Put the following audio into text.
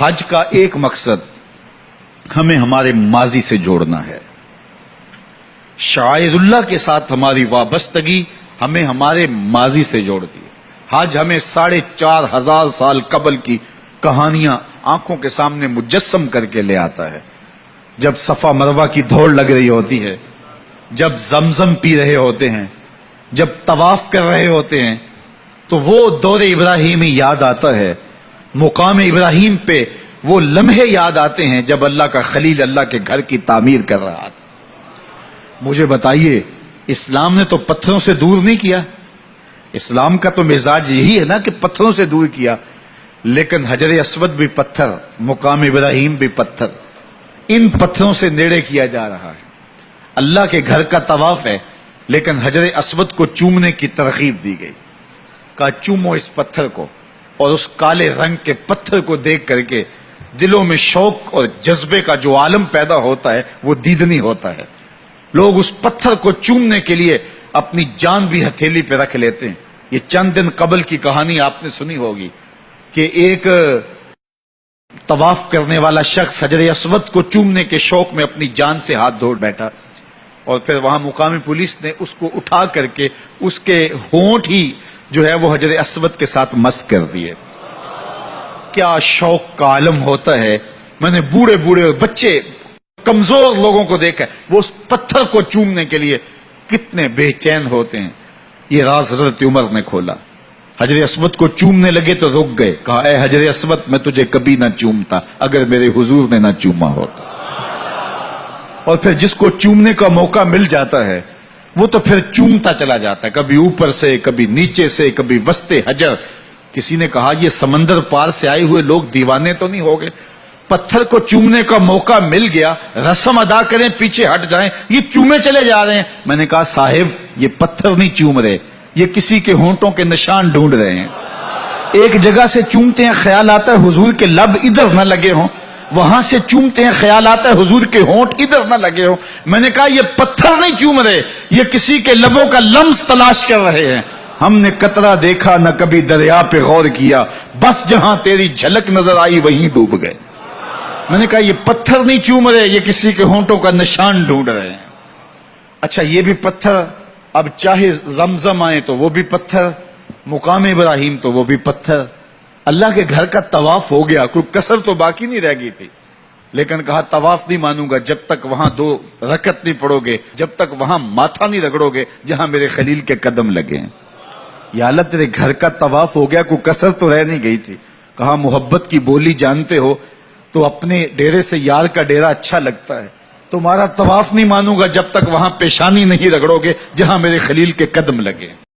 حج کا ایک مقصد ہمیں ہمارے ماضی سے جوڑنا ہے. شاعر اللہ کے ساتھ ہماری وابستگی ہمیں ہمارے ماضی سے جوڑتی ہے. حج ہمیں 4,500 سال قبل کی کہانیاں آنکھوں کے سامنے مجسم کر کے لے آتا ہے. جب صفا مروہ کی دوڑ لگ رہی ہوتی ہے، جب زمزم پی رہے ہوتے ہیں، جب طواف کر رہے ہوتے ہیں، تو وہ دور ابراہیمی یاد آتا ہے. مقام ابراہیم پہ وہ لمحے یاد آتے ہیں جب اللہ کا خلیل اللہ کے گھر کی تعمیر کر رہا تھا. مجھے بتائیے، اسلام نے تو پتھروں سے دور نہیں کیا. اسلام کا تو مزاج یہی ہے نا کہ پتھروں سے دور کیا، لیکن حجر اسود بھی پتھر، مقام ابراہیم بھی پتھر، ان پتھروں سے نیڑے کیا جا رہا ہے. اللہ کے گھر کا طواف ہے، لیکن حجر اسود کو چومنے کی ترغیب دی گئی. کہا چومو اس پتھر کو، اور اس کالے رنگ کے پتھر کو دیکھ کر کے دلوں میں شوق اور جذبے کا جو عالم پیدا ہوتا ہے وہ دیدنی ہوتا ہے. لوگ اس پتھر کو چومنے کے لیے اپنی جان بھی ہتھیلی پہ رکھ لیتے ہیں. یہ چند دن قبل کی کہانی آپ نے سنی ہوگی کہ ایک طواف کرنے والا شخص حجر اسود کو چومنے کے شوق میں اپنی جان سے ہاتھ دھو بیٹھا، اور پھر وہاں مقامی پولیس نے اس کو اٹھا کر کے اس کے ہونٹ ہی جو ہے وہ حجر اسود کے ساتھ مس کر دیے. کیا شوق کا عالم ہوتا ہے. میں نے بوڑھے بوڑھے بچے، کمزور لوگوں کو دیکھا، وہ اس پتھر کو چومنے کے لیے کتنے بے چین ہوتے ہیں. یہ راز حضرت عمر نے کھولا. حجر اسود کو چومنے لگے تو رک گئے. کہا اے حجر اسود، میں تجھے کبھی نہ چومتا اگر میرے حضور نے نہ چوما ہوتا. اور پھر جس کو چومنے کا موقع مل جاتا ہے وہ تو پھر چومتا چلا جاتا ہے، کبھی اوپر سے، کبھی نیچے سے، کبھی وسط حجر. کسی نے کہا یہ سمندر پار سے آئے ہوئے لوگ دیوانے تو نہیں ہو گئے؟ پتھر کو چومنے کا موقع مل گیا، رسم ادا کریں، پیچھے ہٹ جائیں، یہ چومے چلے جا رہے ہیں. میں نے کہا صاحب، یہ پتھر نہیں چوم رہے، یہ کسی کے ہونٹوں کے نشان ڈھونڈ رہے ہیں. ایک جگہ سے چومتے ہیں، خیال آتا ہے حضور کے لب ادھر نہ لگے ہوں، وہاں سے چومتے ہیں، خیال آتا ہے حضور کے ہونٹ ادھر نہ لگے ہوں. میں نے کہا یہ پتھر نہیں چوم رہے، یہ کسی کے لبوں کا لمس تلاش کر رہے ہیں. ہم نے قطرہ دیکھا نہ کبھی دریا پہ غور کیا، بس جہاں تیری جھلک نظر آئی وہیں ڈوب گئے. میں نے کہا یہ پتھر نہیں چوم رہے، یہ کسی کے ہونٹوں کا نشان ڈھونڈ رہے ہیں. اچھا یہ بھی پتھر، اب چاہے زمزم آئے تو وہ بھی پتھر، مقام ابراہیم تو وہ بھی پتھر. اللہ کے گھر کا طواف ہو گیا، کوئی کسر تو باقی نہیں رہ گئی تھی. لیکن کہا طواف نہیں مانوں گا جب تک وہاں 2 رکعت نہیں پڑھو گے، جب تک وہاں ماتھا نہیں رگڑو گے جہاں میرے خلیل کے قدم لگے ہیں. یا اللہ تیرے گھر کا طواف ہو گیا، کوئی کسر تو رہ نہیں گئی تھی. کہا محبت کی بولی جانتے ہو تو اپنے ڈیرے سے یار کا ڈیرا اچھا لگتا ہے. تمہارا طواف نہیں مانوں گا جب تک وہاں پیشانی نہیں رگڑو گے جہاں میرے خلیل کے قدم لگے.